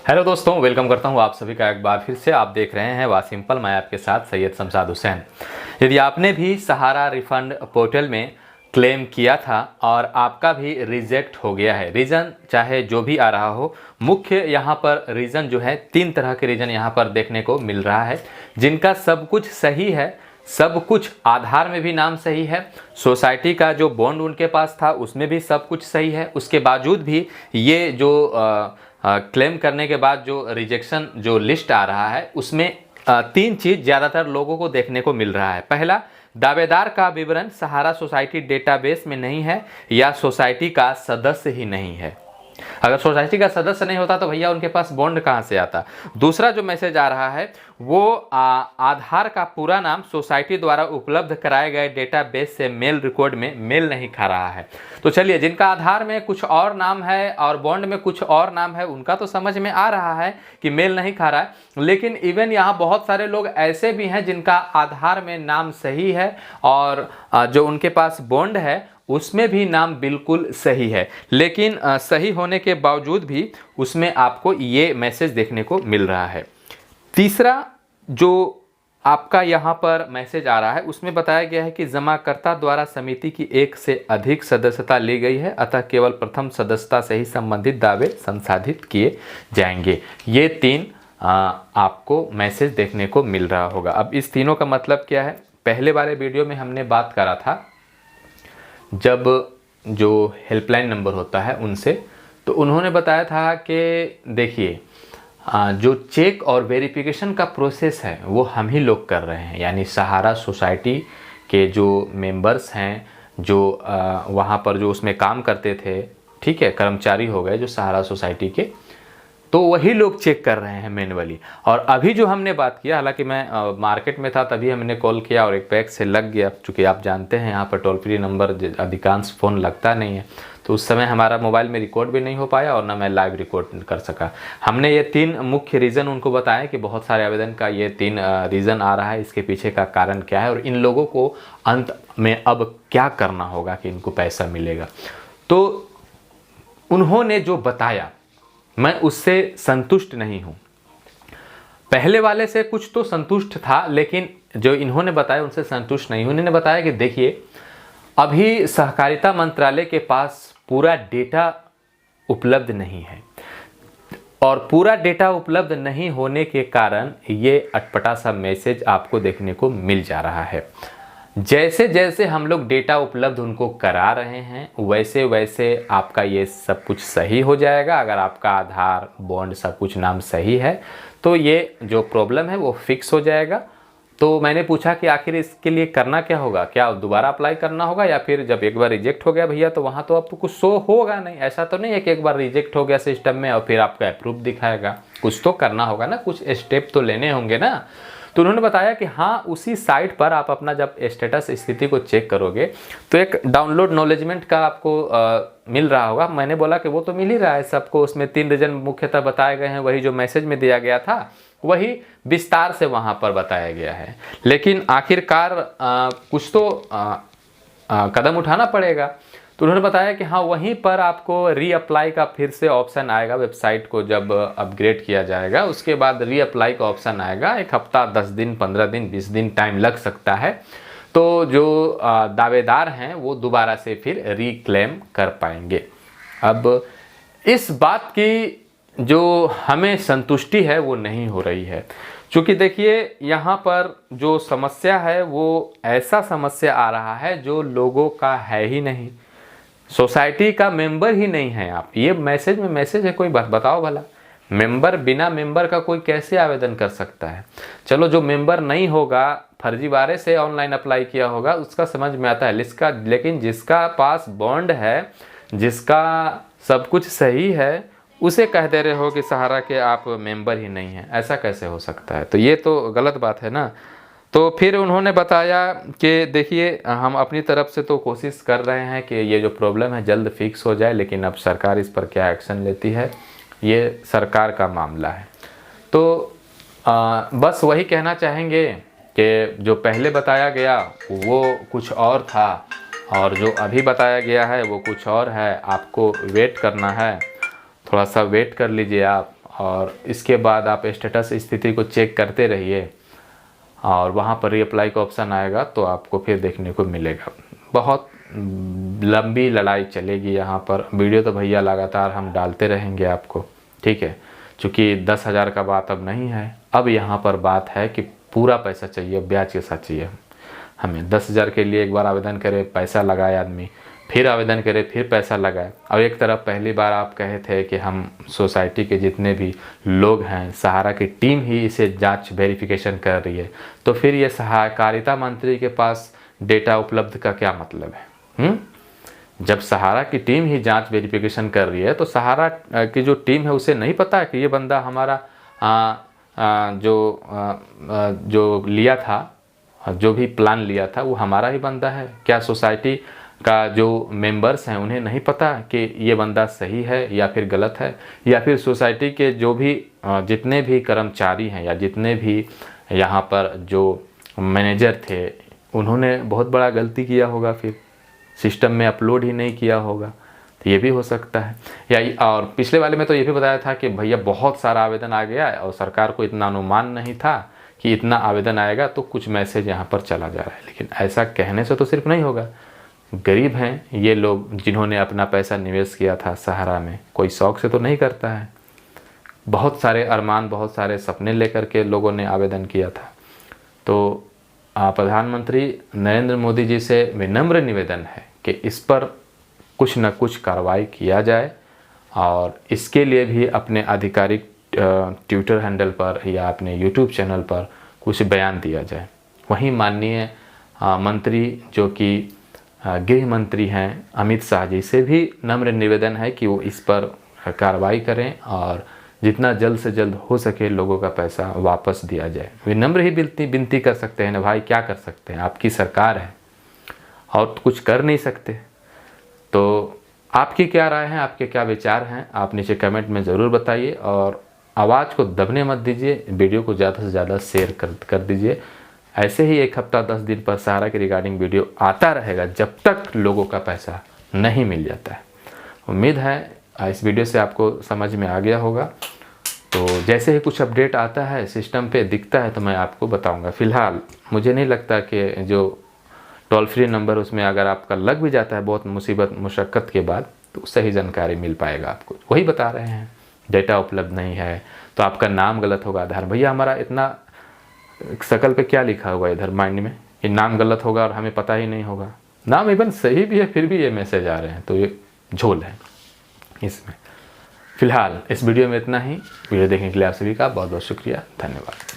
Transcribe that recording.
Hello दोस्तों, welcome करता हूं आप सभी का एक बार फिर से। आप देख रहे हैं वाह सिंपल, मैं आपके साथ सैयद शमशाद हुसैन। यदि आपने भी सहारा रिफंड पोर्टल में क्लेम किया था और आपका भी रिजेक्ट हो गया है, रीज़न चाहे जो भी आ रहा हो, मुख्य यहाँ पर रीज़न जो है, तीन तरह के रीज़न यहाँ पर देखने को मिल रहा है। जिनका सब कुछ सही है, सब कुछ, आधार में भी नाम सही है, सोसाइटी का जो बॉन्ड उनके पास था उसमें भी सब कुछ सही है, उसके बावजूद भी ये जो क्लेम करने के बाद जो रिजेक्शन जो लिस्ट आ रहा है उसमें तीन चीज़ ज़्यादातर लोगों को देखने को मिल रहा है। पहला, दावेदार का विवरण सहारा सोसाइटी डेटाबेस में नहीं है या सोसाइटी का सदस्य ही नहीं है। अगर सोसाइटी का सदस्य नहीं होता तो भैया उनके पास बॉन्ड कहाँ से आता। दूसरा जो मैसेज आ रहा है वो आधार का पूरा नाम सोसाइटी द्वारा उपलब्ध कराए गए डेटाबेस से मेल रिकॉर्ड में मेल नहीं खा रहा है। तो चलिए, जिनका आधार में कुछ और नाम है और बॉन्ड में कुछ और नाम है उनका तो समझ में आ रहा है कि मेल नहीं खा रहा है, लेकिन इवन यहाँ बहुत सारे लोग ऐसे भी हैं जिनका आधार में नाम सही है और जो उनके पास बॉन्ड है उसमें भी नाम बिल्कुल सही है, लेकिन सही होने के बावजूद भी उसमें आपको ये मैसेज देखने को मिल रहा है। तीसरा जो आपका यहाँ पर मैसेज आ रहा है उसमें बताया गया है कि जमाकर्ता द्वारा समिति की एक से अधिक सदस्यता ली गई है, अतः केवल प्रथम सदस्यता से ही संबंधित दावे संसाधित किए जाएंगे। ये तीन आपको मैसेज देखने को मिल रहा होगा। अब इस तीनों का मतलब क्या है, पहले वाले वीडियो में हमने बात करा था जब जो हेल्पलाइन नंबर होता है उनसे, तो उन्होंने बताया था कि देखिए जो चेक और वेरिफिकेशन का प्रोसेस है वो हम ही लोग कर रहे हैं, यानी सहारा सोसाइटी के जो मेंबर्स हैं, जो वहाँ पर जो उसमें काम करते थे, ठीक है, कर्मचारी हो गए जो सहारा सोसाइटी के, तो वही लोग चेक कर रहे हैं मैनुअली। और अभी जो हमने बात किया, हालांकि मैं मार्केट में था तभी हमने कॉल किया और एक पैक से लग गया, चूँकि आप जानते हैं यहाँ पर टोल फ्री नंबर अधिकांश फ़ोन लगता नहीं है, तो उस समय हमारा मोबाइल में रिकॉर्ड भी नहीं हो पाया और ना मैं लाइव रिकॉर्ड कर सका। हमने ये तीन मुख्य रीज़न उनको बताया कि बहुत सारे आवेदन का ये तीन रीज़न आ रहा है, इसके पीछे का कारण क्या है और इन लोगों को अंत में अब क्या करना होगा कि इनको पैसा मिलेगा। तो उन्होंने जो बताया मैं उससे संतुष्ट नहीं हूँ। पहले वाले से कुछ तो संतुष्ट था, लेकिन जो इन्होंने बताया उनसे संतुष्ट नहीं हूँ। इन्होंने बताया कि देखिए, अभी सहकारिता मंत्रालय के पास पूरा डेटा उपलब्ध नहीं है और पूरा डेटा उपलब्ध नहीं होने के कारण ये अटपटा सा मैसेज आपको देखने को मिल जा रहा है। जैसे जैसे हम लोग डेटा उपलब्ध उनको करा रहे हैं वैसे वैसे आपका ये सब कुछ सही हो जाएगा। अगर आपका आधार, बॉन्ड, सब कुछ नाम सही है तो ये जो प्रॉब्लम है वो फिक्स हो जाएगा। तो मैंने पूछा कि आखिर इसके लिए करना क्या होगा, क्या दोबारा अप्लाई करना होगा या फिर जब एक बार रिजेक्ट हो गया भैया तो वहाँ तो आपको कुछ शो होगा नहीं। ऐसा तो नहीं है कि एक बार रिजेक्ट हो गया सिस्टम में और फिर आपका अप्रूव दिखाएगा, कुछ तो करना होगा ना, कुछ स्टेप तो लेने होंगे ना। तो उन्होंने बताया कि हाँ, उसी साइट पर आप अपना जब स्टेटस स्थिति को चेक करोगे तो एक डाउनलोड नॉलेजमेंट का आपको मिल रहा होगा। मैंने बोला कि वो तो मिल ही रहा है सबको, उसमें तीन रीजन मुख्यतः बताए गए हैं, वही जो मैसेज में दिया गया था वही विस्तार से वहाँ पर बताया गया है। लेकिन आखिरकार कुछ तो कदम उठाना पड़ेगा। तो उन्होंने बताया कि हाँ, वहीं पर आपको रीअप्लाई का फिर से ऑप्शन आएगा। वेबसाइट को जब अपग्रेड किया जाएगा उसके बाद रीअप्लाई का ऑप्शन आएगा। एक हफ्ता, 10 दिन, 15 दिन, 20 दिन टाइम लग सकता है। तो जो दावेदार हैं वो दोबारा से फिर रीक्लेम कर पाएंगे। अब इस बात की जो हमें संतुष्टि है वो नहीं हो रही है, क्योंकि देखिए यहाँ पर जो समस्या है वो ऐसा समस्या आ रहा है जो लोगों का है ही नहीं, सोसाइटी का मेंबर ही नहीं है आप। ये मैसेज में मैसेज है, कोई बताओ भला, मेंबर, बिना मेंबर का कोई कैसे आवेदन कर सकता है। चलो जो मेंबर नहीं होगा, फर्जीवाड़े से ऑनलाइन अप्लाई किया होगा, उसका समझ में आता है, लेकिन जिसका पास बॉन्ड है, जिसका सब कुछ सही है, उसे कह दे रहे हो कि सहारा के आप मेंबर ही नहीं हैं। ऐसा कैसे हो सकता है? तो ये तो गलत बात है ना। तो फिर उन्होंने बताया कि देखिए, हम अपनी तरफ से तो कोशिश कर रहे हैं कि ये जो प्रॉब्लम है जल्द फिक्स हो जाए, लेकिन अब सरकार इस पर क्या एक्शन लेती है ये सरकार का मामला है। तो बस वही कहना चाहेंगे कि जो पहले बताया गया वो कुछ और था और जो अभी बताया गया है वो कुछ और है। आपको वेट करना है, थोड़ा सा वेट कर लीजिए आप और इसके बाद आप स्टेटस स्थिति को चेक करते रहिए और वहाँ पर रीअप्लाई का ऑप्शन आएगा तो आपको फिर देखने को मिलेगा। बहुत लंबी लड़ाई चलेगी यहाँ पर। वीडियो तो भैया लगातार हम डालते रहेंगे आपको, ठीक है। चूँकि 10,000 का बात अब नहीं है, अब यहाँ पर बात है कि पूरा पैसा चाहिए, ब्याज के साथ चाहिए हमें। 10,000 के लिए एक बार आवेदन करे, पैसा लगाए आदमी, फिर आवेदन करे, फिर पैसा लगाए। और एक तरफ पहली बार आप कहे थे कि हम सोसाइटी के जितने भी लोग हैं, सहारा की टीम ही इसे जांच वेरिफिकेशन कर रही है, तो फिर ये सहकारिता मंत्री के पास डेटा उपलब्ध का क्या मतलब है? जब सहारा की टीम ही जांच वेरिफिकेशन कर रही है तो सहारा की जो टीम है उसे नहीं पता है कि ये बंदा हमारा जो लिया था, जो भी प्लान लिया था वो हमारा ही बंदा है? क्या सोसाइटी का जो मेंबर्स हैं उन्हें नहीं पता कि ये बंदा सही है या फिर गलत है? या फिर सोसाइटी के जो भी जितने भी कर्मचारी हैं या जितने भी यहाँ पर जो मैनेजर थे उन्होंने बहुत बड़ा गलती किया होगा, फिर सिस्टम में अपलोड ही नहीं किया होगा, तो ये भी हो सकता है। या और पिछले वाले में तो ये भी बताया था कि भैया बहुत सारा आवेदन आ गया और सरकार को इतना अनुमान नहीं था कि इतना आवेदन आएगा, तो कुछ मैसेज यहाँ पर चला जा रहा है। लेकिन ऐसा कहने से तो सिर्फ नहीं होगा। गरीब हैं ये लोग जिन्होंने अपना पैसा निवेश किया था सहारा में, कोई शौक से तो नहीं करता है। बहुत सारे अरमान, बहुत सारे सपने लेकर के लोगों ने आवेदन किया था। तो प्रधानमंत्री नरेंद्र मोदी जी से विनम्र निवेदन है कि इस पर कुछ न कुछ कार्रवाई किया जाए और इसके लिए भी अपने आधिकारिक ट्विटर हैंडल पर या अपने यूट्यूब चैनल पर कुछ बयान दिया जाए। वहीं माननीय मंत्री जो कि गृह मंत्री हैं अमित शाह जी से भी नम्र निवेदन है कि वो इस पर कार्रवाई करें और जितना जल्द से जल्द हो सके लोगों का पैसा वापस दिया जाए। विनम्र ही विनती कर सकते हैं ना भाई, क्या कर सकते हैं, आपकी सरकार है और तो कुछ कर नहीं सकते। तो आपकी क्या राय है, आपके क्या विचार हैं, आप नीचे कमेंट में ज़रूर बताइए और आवाज़ को दबने मत दीजिए, वीडियो को ज़्यादा से ज़्यादा शेयर कर दीजिए। ऐसे ही 1 हफ्ता 10 दिन पर सहारा के रिगार्डिंग वीडियो आता रहेगा जब तक लोगों का पैसा नहीं मिल जाता है। उम्मीद है इस वीडियो से आपको समझ में आ गया होगा। तो जैसे ही कुछ अपडेट आता है, सिस्टम पे दिखता है तो मैं आपको बताऊंगा। फ़िलहाल मुझे नहीं लगता कि जो टोल फ्री नंबर उसमें अगर आपका लग भी जाता है बहुत मुसीबत मुशक्क़त के बाद, तो सही जानकारी मिल पाएगा आपको। वही बता रहे हैं, डेटा उपलब्ध नहीं है तो आपका नाम गलत होगा आधार। भैया हमारा इतना शकल पे क्या लिखा हुआ है इधर माइंड में कि नाम गलत होगा और हमें पता ही नहीं होगा। नाम इवन सही भी है फिर भी ये मैसेज आ रहे हैं, तो ये झोल है इसमें। फिलहाल इस वीडियो में इतना ही। वीडियो देखने के लिए आप सभी का बहुत बहुत शुक्रिया, धन्यवाद।